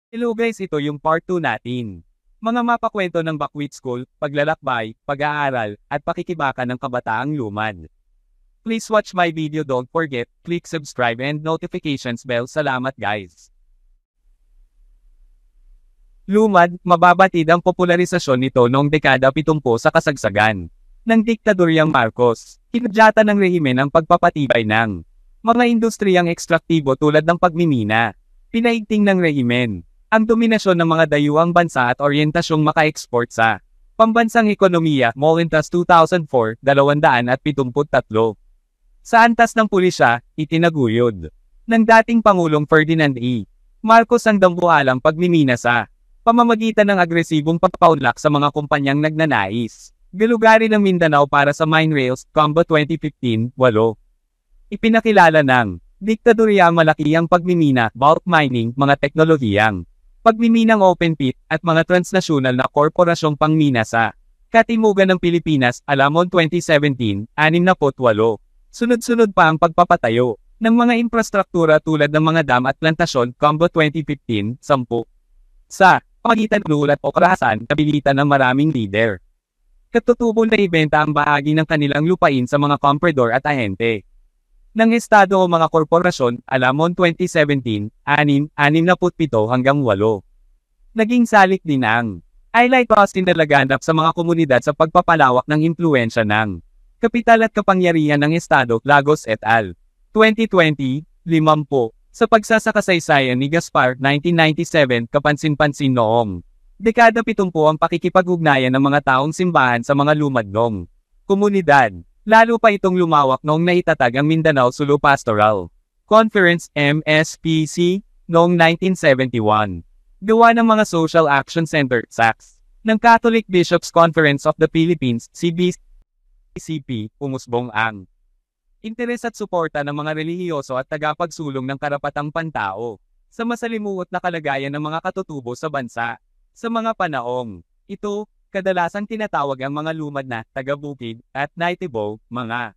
Hello guys, ito yung part 2 natin. Mga mapakwento ng Buckwheat School, paglalakbay, pag-aaral, at pakikibaka ng kabataang lumad. Please watch my video, don't forget, click subscribe and notifications bell. Salamat guys. Lumad, mababatid ang popularisasyon nito noong dekada 70 sa kasagsagan ng diktadoryang Marcos. Kinadyata ng rehimen ang pagpapatibay ng mga industriyang ekstraktibo tulad ng pagmimina. Pinaigting ng rehimen ang dominasyon ng mga dayuhang bansa at oryentasyong maka-export sa pambansang ekonomiya, Molintas 2004, 273. Sa antas ng pulisya, itinaguyod ng dating Pangulong Ferdinand E. Marcos ang dambuhalang pagmimina sa pamamagitan ng agresibong pagpaunlak sa mga kumpanyang nagnanais galugari ng Mindanao para sa mine rails, Combo 2015, 8. Ipinakilala ng diktadorya malaki ang pagmimina, bulk mining, mga teknolohiyang pagmiminang open pit, at mga transnasyonal na korporasyong pangmina sa katimugan ng Pilipinas, Alamon 2017, 68. Sunod-sunod pa ang pagpapatayo ng mga infrastruktura tulad ng mga dam at plantasyon, Combo 2015, 10. Sa pamagitan ng ulat o karahasan, kabilitan ng maraming leader. Katutubo na ibenta ang bahagi ng kanilang lupain sa mga comprador at ahente ng estado o mga korporasyon, Alamon 2017, 67 hanggang 8. Naging salik din ang highlight cost na laganap sa mga komunidad sa pagpapalawak ng impluensya ng kapital at kapangyarihan ng estado, Lagos et al. 2020, 50. Sa pagsasakasaysayan ni Gaspar, 1997, kapansin-pansin noong dekada 70 ang pakikipag-ugnayan ng mga taong simbahan sa mga lumadnong komunidad. Lalo pa itong lumawak noong naitatag ang Mindanao Sulu Pastoral Conference, MSPC, noong 1971. Gawa ng mga Social Action Center, SACS, ng Catholic Bishops' Conference of the Philippines, CBCP, umusbong ang interes at suporta ng mga relihiyoso at tagapagsulong ng karapatang pantao sa masalimuot na kalagayan ng mga katutubo sa bansa. Sa mga panahong ito, kadalasang tinatawag ang mga lumad na taga-bukid at naitibo, mga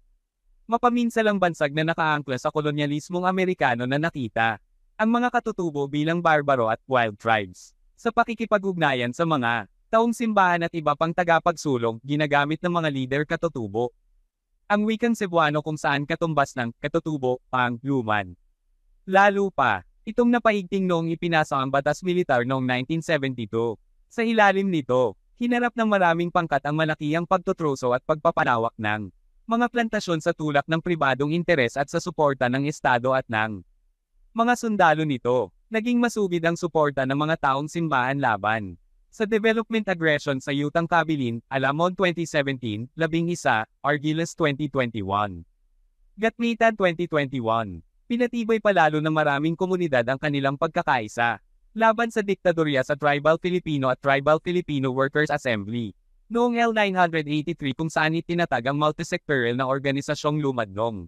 mapaminsalang bansag na nakaangkla sa kolonyalismong Amerikano na nakita ang mga katutubo bilang barbaro at wild tribes. Sa pakikipag-ugnayan sa mga taong simbahan at iba pang tagapagsulong, ginagamit ng mga lider katutubo ang wikang Cebuano kung saan katumbas ng katutubo ang lumad. Lalo pa, itong napaigting noong ipinasa ang batas militar noong 1972. Sa ilalim nito, hinarap ng maraming pangkat ang malakihang pagtutroso at pagpapalawak ng mga plantasyon sa tulak ng pribadong interes at sa suporta ng estado at ng mga sundalo nito. Naging masugid ang suporta ng mga taong simbahan laban sa development aggression sa Yutang Kabilin, Alamon 2017, 11, Argiles 2021. Gatmitan 2021. Pinatibay palalo ng maraming komunidad ang kanilang pagkakaisa laban sa diktadorya sa Tribal Filipino at Tribal Filipino Workers Assembly noong L983 kung saan itinatag ang multisectoral na organisasyong Lumadnong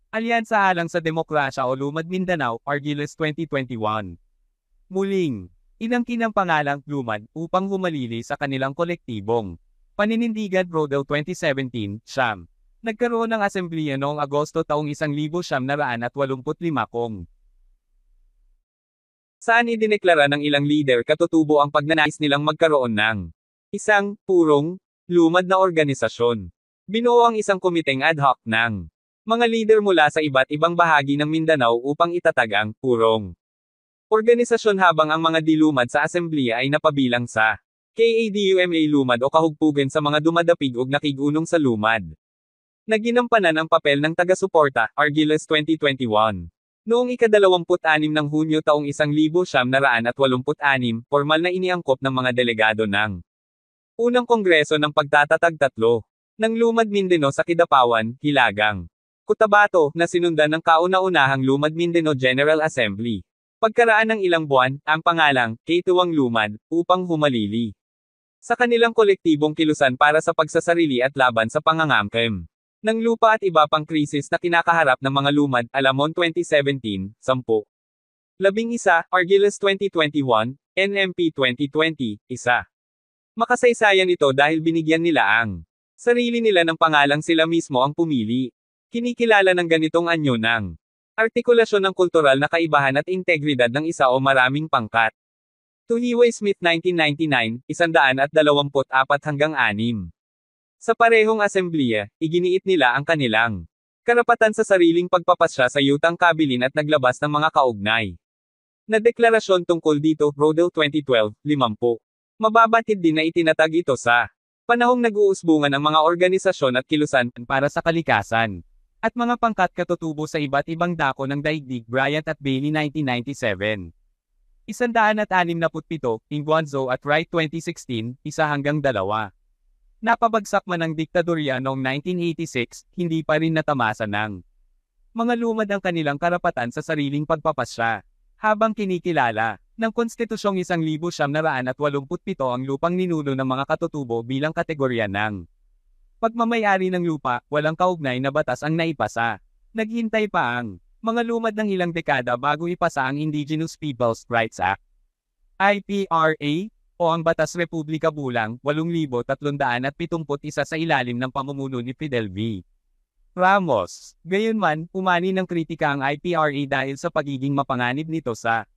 Alyansa Alang sa Demokrasya o Lumad Mindanao, Argiles 2021. Muling, inangkin ang pangalang Lumad upang humalili sa kanilang kolektibong paninindigan Rodel 2017, siyam. Nagkaroon ng asembleya noong Agosto taong 1985 kung saan idineklara ng ilang leader katutubo ang pagnanais nilang magkaroon ng isang purong lumad na organisasyon. Binuo ang isang komiteng ad hoc ng mga leader mula sa iba't ibang bahagi ng Mindanao upang itatag ang purong organisasyon habang ang mga dilumad sa asembleya ay napabilang sa KADUMA lumad o kahugpugan sa mga dumadapig o nakigunong sa lumad. Naginampanan ang papel ng taga-suporta, Argiles 2021. Noong ika-26 ng Hunyo taong 1986, formal na iniangkop ng mga delegado ng unang kongreso ng pagtatatag 3 ng Lumad Mindanao sa Kidapawan, Hilagang, Cotabato, na sinundan ng kauna-unahang Lumad Mindanao General Assembly. Pagkaraan ng ilang buwan, ang pangalang K2 Lumad upang humalili sa kanilang kolektibong kilusan para sa pagsasarili at laban sa pangangamkem ng lupa at iba pang krisis na kinakaharap ng mga lumad, Alamon 2017, 10. 11, Argiles 2021, NMP 2020, 1. Makasaysayan ito dahil binigyan nila ang sarili nila ng pangalang sila mismo ang pumili. Kinikilala ng ganitong anyo ng artikulasyon ng kultural na kaibahan at integridad ng isa o maraming pangkat. Tuhiway Smith 1999, 124 hanggang 6. Sa parehong asemblya, iginiit nila ang kanilang karapatan sa sariling pagpapasya sa yutang kabilin at naglabas ng mga kaugnay na deklarasyon tungkol dito, Rodel 2012, 50. Mababatid din na itinatag ito sa panahong nag-uusbungan ang mga organisasyon at kilusan para sa kalikasan at mga pangkat katutubo sa iba't ibang dako ng daigdig. Bryant at Bailey 1997. 167, Inguanzo at Wright 2016, 1-2. Napabagsak man ang diktadorya noong 1986, hindi pa rin natamasa ng mga lumad ang kanilang karapatan sa sariling pagpapasya. Habang kinikilala ng Konstitusyong 1987 ang lupang ninuno ng mga katutubo bilang kategorya ng pagmamayari ng lupa, walang kaugnay na batas ang naipasa. Naghintay pa ang mga lumad ng ilang dekada bago ipasa ang Indigenous Peoples' Rights Act, IPRA, o ang Batas Republika Bulang, 8,371 sa ilalim ng pamumuno ni Fidel V. Ramos. Gayunman, umani ng kritika ang IPRA dahil sa pagiging mapanganib nito sa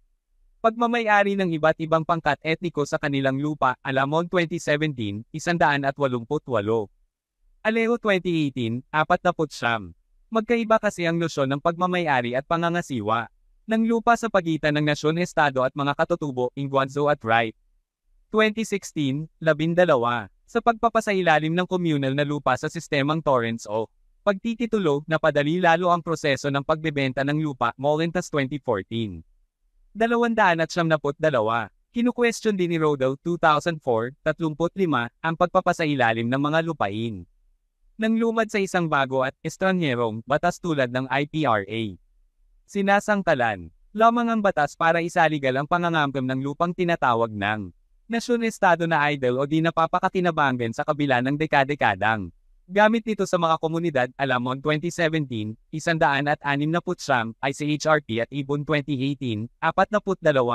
pagmamayari ng iba't ibang pangkat etniko sa kanilang lupa. Alamon 2017, 188. Alejo 2018, 49. Magkaiba kasi ang nosyon ng pagmamayari at pangangasiwa ng lupa sa pagitan ng nasyon-estado at mga katutubo, Inguanzo at Wright. 2016, 12. Sa pagpapasailalim ng communal na lupa sa sistemang Torrens o pagtititulo, napadali lalo ang proseso ng pagbebenta ng lupa, Molentas 2014. 272. Kinukwestiyon din ni Rodel 2004, 35, ang pagpapasailalim ng mga lupain nang lumad sa isang bago at estranyerong batas tulad ng IPRA. Sinasangkalan lamang ang batas para isaligal ang pangangamgam ng lupang tinatawag ng nasyon-estado na idle o di napapakatinabangan sa kabila ng dekadekadang gamit nito sa mga komunidad. Alamon 2017, 169, ICHRP at Ibon 2018, 42-3.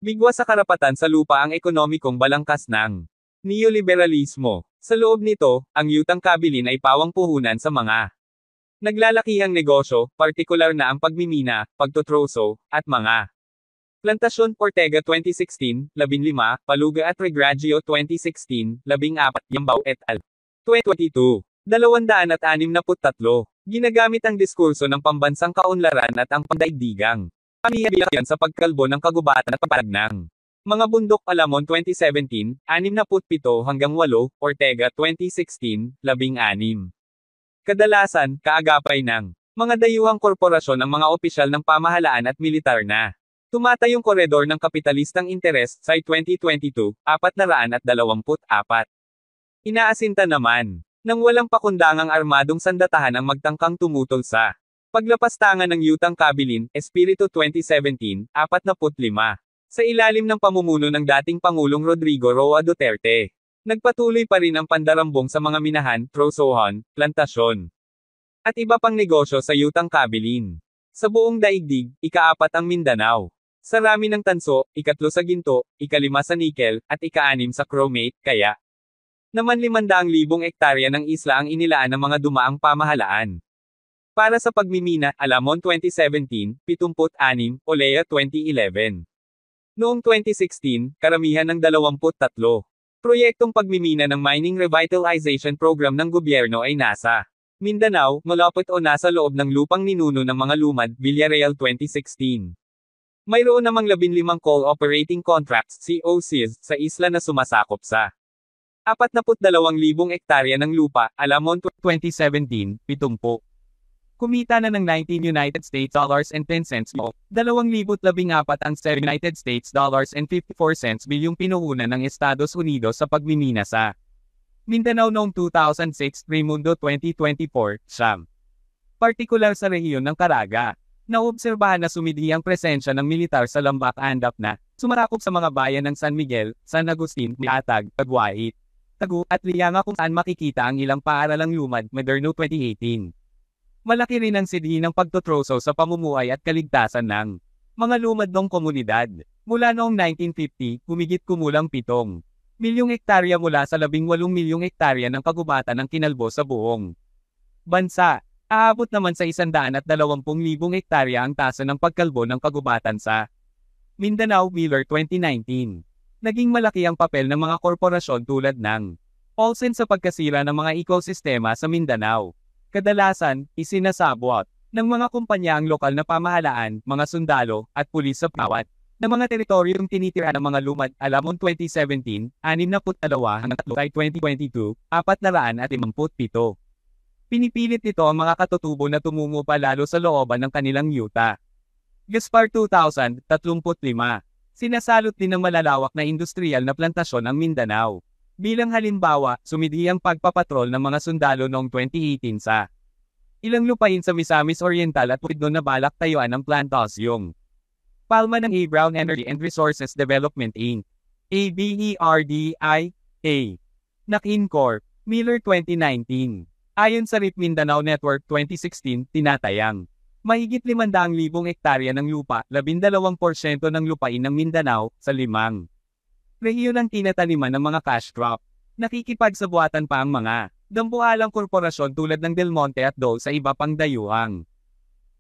Bigwa sa karapatan sa lupa ang ekonomikong balangkas ng neoliberalismo. Sa loob nito, ang yutang kabilin ay pawang puhunan sa mga naglalakihang negosyo, partikular na ang pagmimina, pagtutroso, at mga plantasyon. Ortega 2016, 15, Paluga at Regraggio 2016, 14, Yambao et al. 2022. 263. Ginagamit ang diskurso ng pambansang kaunlaran at ang pandaigdigang pamihabilan sa pagkalbo ng kagubatan at pagparag ng mga bundok. Alamon 2017, 67-8, Ortega 2016, 16. Kadalasan, kaagapay ng mga dayuhang korporasyon ang mga opisyal ng pamahalaan at militar na tumatayong koredor ng kapitalistang interes. Sa 2022, 424. Inaasinta naman nang walang pakundangang armadong sandatahan ang magtangkang tumutol sa paglapastangan ng yutang kabilin. Espiritu 2017, 45. Sa ilalim ng pamumuno ng dating Pangulong Rodrigo Roa Duterte, nagpatuloy pa rin ang pandarambong sa mga minahan, trosohan, plantasyon, at iba pang negosyo sa yutang kabilin. Sa buong daigdig, ika-4 ang Mindanao. Sa rami ng tanso, ika-3 sa ginto, ika-5 sa nikel, at ika-6 sa chromate, kaya naman 500,000 hektarya ng isla ang inilaan ng mga dumaang pamahalaan para sa pagmimina. Alamon 2017, 76, Olea 2011. Noong 2016, karamihan ng 23 proyektong pagmimina ng Mining Revitalization Program ng gobyerno ay nasa Mindanao, malapit o nasa loob ng lupang ninuno ng mga lumad. Villarreal 2016. Mayroon namang 15 coal operating contracts, COCs, sa isla na sumasakop sa 42,000 hektarya ng lupa. Alamon 2017, 70. Kumita na ng 19 United States dollars and 10 cents mo. 2014 ang United States dollars and 54 cents bilyong pinuhunan ng Estados Unidos sa pagmimina sa Mindanao noong 2006. Raimundo 2024, siyam. Partikular sa rehiyon ng Caraga, naobserbahan na sumidhi ang presensya ng militar sa Lambak-Andap na sumarakop sa mga bayan ng San Miguel, San Agustin, Atag, Caguait, Tagu, at Lianga kung saan makikita ang ilang paaralang lumad. Moderno 2018. Malaki rin ang sidhi ng pagtotroso sa pamumuhay at kaligtasan ng mga lumad ng komunidad. Mula noong 1950, humigit kumulang 7 milyong hektarya mula sa 18 milyong hektarya ng kagubatan ng kinalbo sa buong bansa. Aabot naman sa 120,000 hektarya ang tasa ng pagkalbo ng kagubatan sa Mindanao Wheeler 2019. Naging malaki ang papel ng mga korporasyon tulad ng Olsen sa pagkasira ng mga ekosistema sa Mindanao. Kadalasan, isinasabot ng mga kumpanya ang lokal na pamahalaan, mga sundalo, at pulis sa bawat na mga teritoryong tinitira ng mga lumad. Alamon 2017, 62 hanggang 2022, 457. Pinipilit nito ang mga katutubo na tumungo pa lalo sa looban ng kanilang yuta. Gaspar 2035. Sinasalot din ng malalawak na industrial na plantasyon ang Mindanao. Bilang halimbawa, sumidhi ang pagpapatrol ng mga sundalo noong 2018 sa ilang lupain sa Misamis Oriental at doon na balak tayuan ng plantasyong palma ng A. Brown Energy and Resources Development Inc. ABERDIA. NAC Corp. Miller 2019. Ayon sa RIP Mindanao Network 2016, tinatayang mahigit 500,000 hektarya ng lupa, 12% ng lupain ng Mindanao, sa 5 rehiyon ang tinataniman ng mga cash crop. Nakikipagsabuatan pa ang mga dambuhalang korporasyon tulad ng Del Monte at Dole sa iba pang dayuhang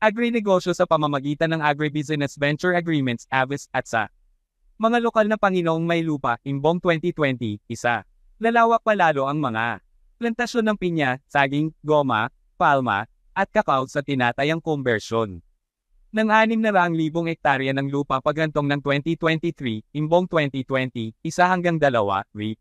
agrinegosyo sa pamamagitan ng Agribusiness Venture Agreements (ABVAs) at sa mga lokal na Panginoong may lupa. Imbong 2020, isa. Lalawak pa lalo ang mga plantasyon ng pinya, saging, goma, palma, at kakao sa tinatayang konbersyon ng 600,000 hektarya ng lupa paghantong ng 2023, imbong 2020, 1 hanggang 2, RIP.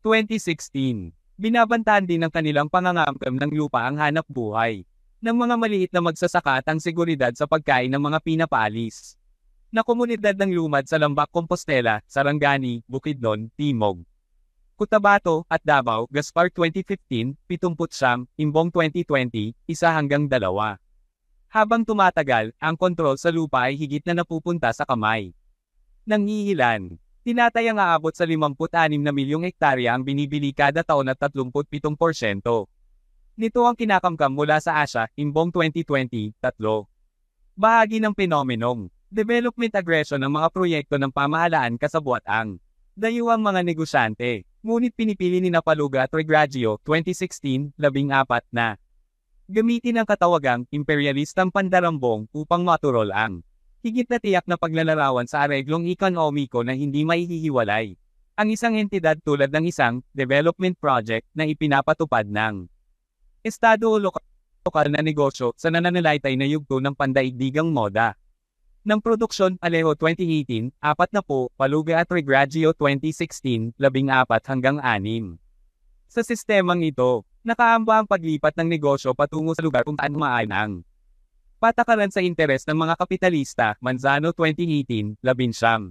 2016. Binabantaan din ng kanilang pangangamkam ng lupa ang hanap buhay ng mga maliit na magsasaka at ang seguridad sa pagkain ng mga pinapaalis na komunidad ng lumad sa Lambak, Compostela, Sarangani, Bukidnon, Timog, Cotabato, at Davao. Gaspar 2015, 79, imbong 2020, 1 hanggang 2. Habang tumatagal, ang kontrol sa lupa ay higit na napupunta sa kamay ng iilan. Tinatayang aabot sa 56 na milyong hektarya ang binibili kada taon at 37%. Nito ang kinakamkam mula sa Asia, imbong 2020, 3. Bahagi ng penomenong development aggression ng mga proyekto ng pamahalaan kasabwat ang dayuhang mga negosyante. Ngunit pinipili ni Napaluga at Regraggio, 2016, 14 na gamitin ang katawagang imperialistang pandarambong upang maturol ang higit na tiyak na paglalarawan sa areglong ekonomiko na hindi maihihiwalay. Ang isang entidad tulad ng isang development project na ipinapatupad ng estado o lokal na negosyo sa nananalaytay na yugto ng pandaigdigang moda ng produksyon. Alejo 2018, 40, Paluga at Regraggio 2016, 14 hanggang 6. Sa sistemang ito, nakaamba ang paglipat ng negosyo patungo sa lugar kung saan umaan ang patakaran sa interes ng mga kapitalista. Manzano 2018, 19.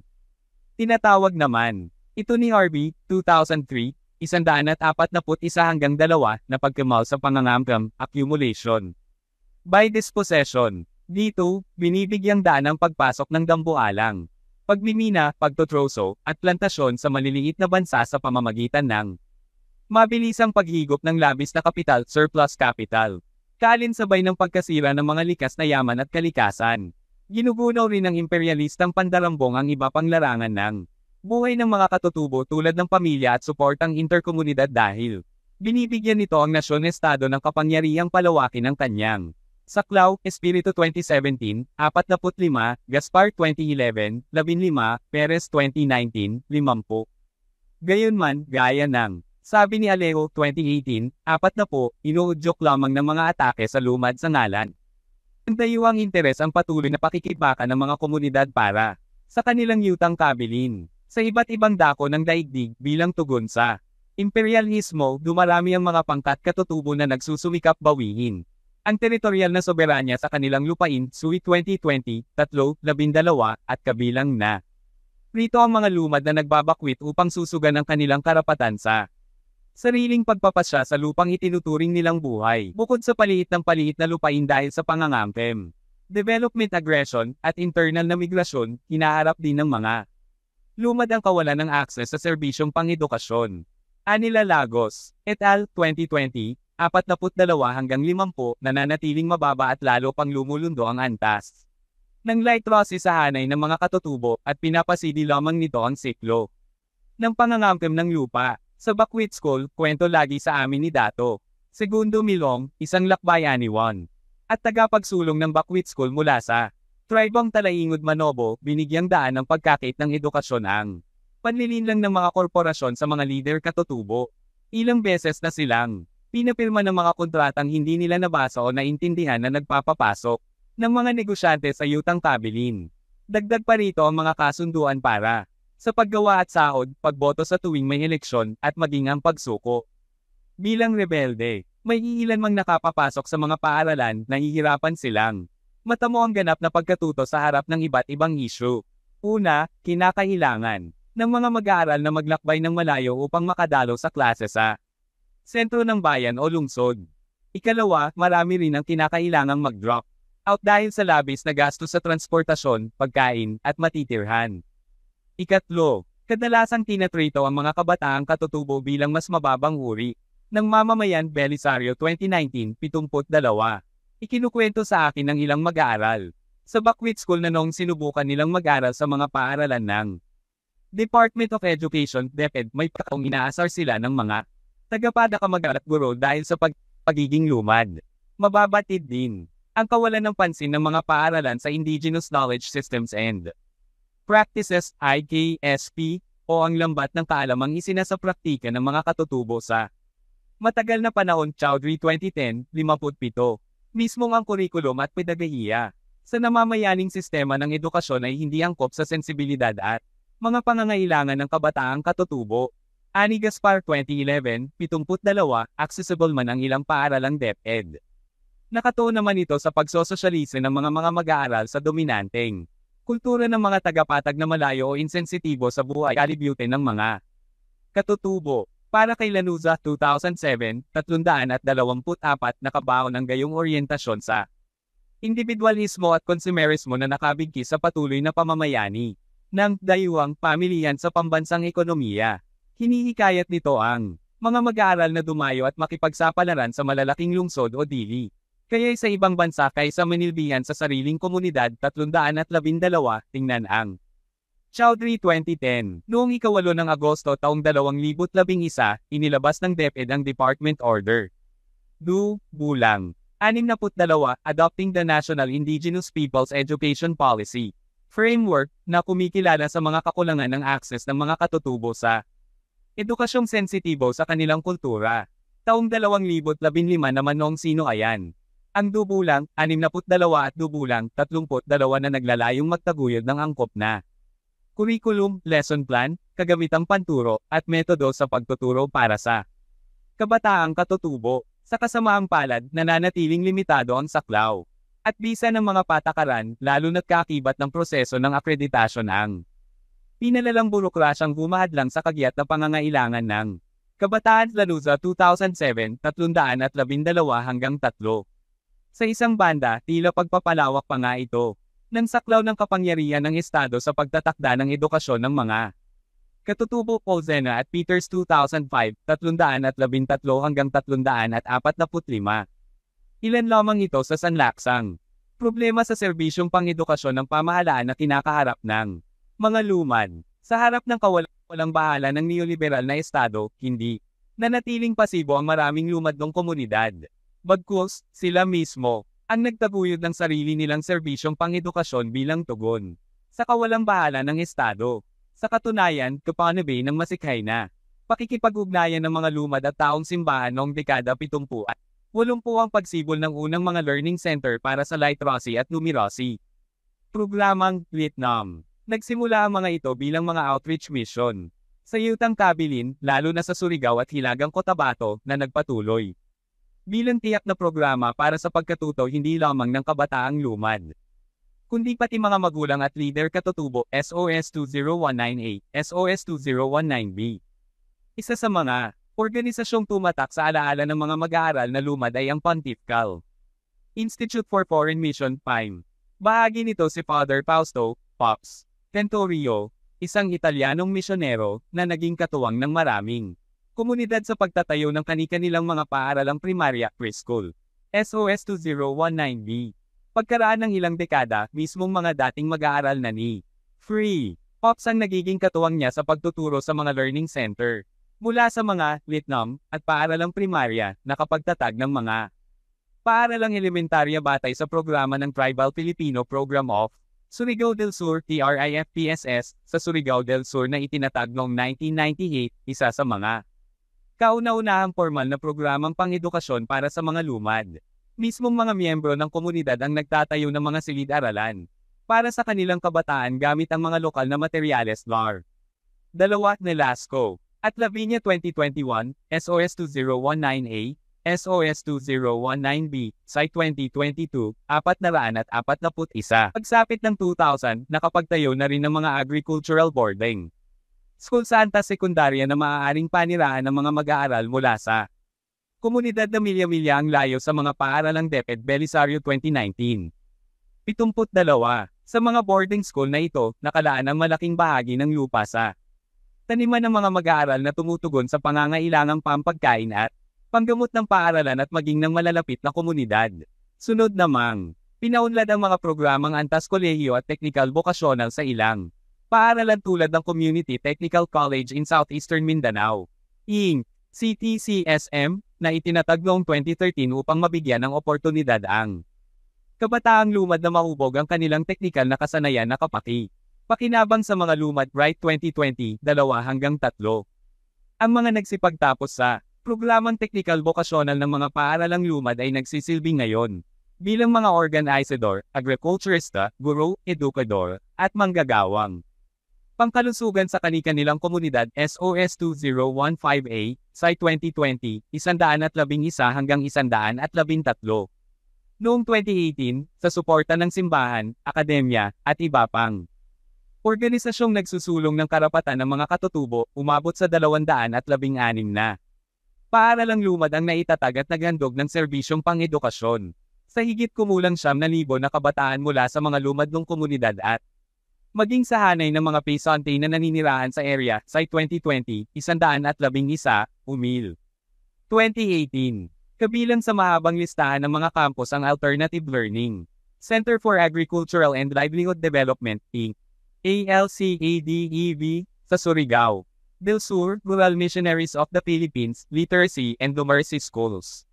Tinatawag naman ito ni Harvey, 2003, 141 hanggang 2 na pagkamal sa pangangamkam, accumulation by dispossession. Dito, binibigyang daan ang pagpasok ng dambuhalang pagmimina, pagtotroso, at plantasyon sa maliliit na bansa sa pamamagitan ng mabilisang paghigop ng labis na kapital, surplus capital. Kaalinsabay ng pagkasira ng mga likas na yaman at kalikasan. Ginugunaw rin ng imperialistang pandarambong ang iba pang larangan ng buhay ng mga katutubo tulad ng pamilya at suportang interkomunidad dahil binibigyan nito ang nasyon-estado ng kapangyarihang palawakin ng kanyang saklaw. Espiritu 2017, 45, Gaspar 2011, 15, Perez 2019, 50. Gayunman, gaya ng sabi ni Alejo 2018, 40, inuudyok lamang ng mga atake sa lumad sa ngalan ang dayuhang interes ang patuloy na pakikibaka ng mga komunidad para sa kanilang yutang kabilin sa iba't ibang dako ng daigdig. Bilang tugon sa imperialismo, dumarami ang mga pangkat katutubo na nagsusumikap bawiin ang teritoryal na soberanya sa kanilang lupain. Sui 2020, 3, 12, at kabilang na rito ang mga lumad na nagbabakwit upang susugan ang kanilang karapatan sa sariling pagpapasya sa lupang itinuturing nilang buhay. Bukod sa paliit na lupain dahil sa pangangamkam, development aggression, at internal na migrasyon, hinaharap din ng mga lumad ang kawalan ng akses sa serbisyong pang-edukasyon. Anila Lagos, et al. 2020, 42 hanggang 50, nananatiling mababa at lalo pang lumulundo ang antas ng literacy sa hanay ng mga katutubo at pinapasidi lamang nito ang siklo ng pangangamkam ng lupa. Sa Bakwit School, kwento lagi sa amin ni Dato Segundo Milong, isang lakbayaniwan at tagapagsulong ng Bakwit School mula sa Tribang Talaingod Manobo, binigyang daan ng pagkakait ng edukasyon ang panlilinlang ng mga korporasyon sa mga lider katutubo. Ilang beses na silang pinapirma ng mga kontratang hindi nila nabasa o naintindihan na nagpapapasok ng mga negosyante sa yutang kabilin. Dagdag pa rito ang mga kasunduan para sa paggawa at sahod, pagboto sa tuwing may eleksyon, at maging ang pagsuko. Bilang rebelde, may iilan mang nakapapasok sa mga paaralan, nahihirapan silang matamo ang ganap na pagkatuto sa harap ng iba't ibang issue. Una, kinakailangan ng mga mag-aaral na maglakbay ng malayo upang makadalo sa klase sa sentro ng bayan o lungsod. Ikalawa, marami rin ang kinakailangang mag-drop out dahil sa labis na gastos sa transportasyon, pagkain, at matitirhan. Ikatlo, kadalasang tinatrito ang mga kabataang katutubo bilang mas mababang uri ng mamamayan. Belisario 2019, 72. Ikinukwento sa akin ng ilang mag-aaral sa Buckwheat School na noong sinubukan nilang mag-aral sa mga paaralan ng Department of Education, DepEd, may pagkakong inaasar sila ng mga tagapagkamag-aral at guro dahil sa pagiging lumad. Mababatid din ang kawalan ng pansin ng mga paaralan sa Indigenous Knowledge Systems and Practices, IKSP, o ang lambat ng kaalamang isinasa praktika ng mga katutubo sa matagal na panahon. Chowdhury 2010, 57. Mismong ang kurikulum at pedagohiya sa namamayaning sistema ng edukasyon ay hindi angkop sa sensibilidad at mga pangangailangan ng kabataang katutubo. Ani Gaspar 2011, 72, accessible man ang ilang paaralang DepEd. Nakatuon naman ito sa pagsososyalise ng mga mag-aaral sa dominanteng kultura ng mga tagapatag na malayo o insensitibo sa buhay alibutin ng mga katutubo. Para kay Lanuza 2007, 324 na kabaon ng gayong oryentasyon sa individualismo at konsumerismo na nakabigkis sa patuloy na pamamayani ng dayuhang pamilyan sa pambansang ekonomiya. Hinihikayat nito ang mga mag-aaral na dumayo at makipagsapalaran sa malalaking lungsod o dili kaya sa ibang bansa kaysa manilbihan sa sariling komunidad. 312, tingnan ang Chowdhury 2010. Noong ika-8 ng Agosto taong 2011, inilabas ng DepEd ang Department Order. Bulang 62, Adopting the National Indigenous Peoples Education Policy Framework, na kumikilala sa mga kakulangan ng akses ng mga katutubo sa edukasyong sensitibo sa kanilang kultura. Taong 2015 naman noong sino ayan. Ang Bulang 62 at Bulang 32 na naglalayong magtaguyod ng angkop na curriculum, lesson plan, kagamitang panturo, at metodo sa pagtuturo para sa kabataang katutubo. Sa kasamaang palad, nananatiling limitado ang saklaw at bisa ng mga patakaran, lalo na't kaakibat ng proseso ng akreditasyon ang pinalalang burokrasyang humahadlang sa kagyat na pangangailangan ng kabataan. Lanuza 2007, 312 hanggang 3. Sa isang banda, tila pagpapalawak pa nga ito ng saklaw ng kapangyarihan ng Estado sa pagtatakda ng edukasyon ng mga katutubo. Polzena at Peters 2005, 313 hanggang 345. Ilan lamang ito sa sanlaksang problema sa serbisyong pang-edukasyon ng pamahalaan na kinakaharap ng mga lumad. Sa harap ng kawalang bahala ng neoliberal na Estado, hindi nanatiling pasibo ang maraming lumadong komunidad. Bagkus, sila mismo ang nagtaguyod ng sarili nilang serbisyong pang-edukasyon bilang tugon sa kawalang bahala ng Estado. Sa katunayan, kapanabi ng masikhay na pakikipag-ugnayan ng mga lumad at taong simbahan noong dekada 70 at 80 ang pagsibol ng unang mga learning center para sa literacy at numeracy programang Vietnam. Nagsimula ang mga ito bilang mga outreach mission sa yutang kabilin, lalo na sa Surigao at Hilagang Cotabato, na nagpatuloy bilang tiyak na programa para sa pagkatuto hindi lamang ng kabataang lumad, kundi pati mga magulang at leader katutubo. SOS 20198, SOS 2019B. Isa sa mga organisasyong tumatak sa alaala ng mga mag-aaral na lumad ay ang Pontifical Institute for Foreign Mission, PIME. Bahagi nito si Father Fausto, Pops Tentorio, isang Italianong misyonero na naging katuwang ng maraming komunidad sa pagtatayo ng kani-kanilang mga paaralang primarya, preschool. SOS 2019B. Pagkaraan ng ilang dekada, mismong mga dating mag-aaral na ni Free Pops ang nagiging katuwang niya sa pagtuturo sa mga learning center. Mula sa mga Vietnam at paaralang primarya, nakapagtatag ng mga paaralang elementarya batay sa programa ng Tribal Filipino Program of Surigao del Sur TRIFPSS, sa Surigao del Sur na itinatag noong 1998, isa sa mga kauna-unahang formal na programang pang-edukasyon para sa mga lumad. Mismong mga miyembro ng komunidad ang nagtatayo ng mga silid-aralan para sa kanilang kabataan gamit ang mga lokal na materyales LAR. 2 Nelasco at Lavinia 2021, SOS 2019A, SOS 2019B, Site 2022, 441. Pagsapit ng 2000, nakapagtayo na rin ng mga agricultural boarding school sa antas sekundarya na maaaring panirahan ng mga mag-aaral mula sa komunidad na milya-milya ang layo sa mga paaralang DepEd Belisario 2019. 72. Sa mga boarding school na ito, nakalaan ang malaking bahagi ng lupa sa taniman ng mga mag-aaral na tumutugon sa pangangailangang pampagkain at panggamot ng paaralan at maging ng malalapit na komunidad. Sunod namang, pinaunlad ang mga programang antas kolehiyo at technical vocational sa ilang paaralan tulad ng Community Technical College in Southeastern Mindanao, Inc., CTCSM, na itinatag noong 2013 upang mabigyan ng oportunidad ang kabataang lumad na mahubog ang kanilang teknikal na kasanayan na kapaki. Pakinabang sa mga lumad Bright 2020, 2-3. Ang mga nagsipagtapos sa programang technical vocational ng mga paaralang lumad ay nagsisilbi ngayon bilang mga organizador, agriculturista, guro, edukador, at manggagawang pangkalusugan sa kani-kanilang komunidad. SOS 2015A, Site 2020, 111-113. Noong 2018, sa suporta ng simbahan, akademya, at iba pang organisasyong nagsusulong ng karapatan ng mga katutubo, umabot sa 216 na paaralang lumad ang naitatag at naghandog ng serbisyong pang-edukasyon sa higit kumulang 9,000 na kabataan mula sa mga lumad ng komunidad at maging sa hanay ng mga Paysante na naninirahan sa area. Site 2020, 111, umil. 2018. Kabilang sa mahabang listahan ng mga campus ang Alternative Learning Center for Agricultural and Livelihood Development, Inc., ALCADEV, sa Surigao del Sur, Rural Missionaries of the Philippines, Literacy and Numeracy Schools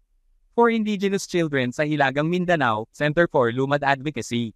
for Indigenous Children sa Hilagang Mindanao, Center for Lumad Advocacy.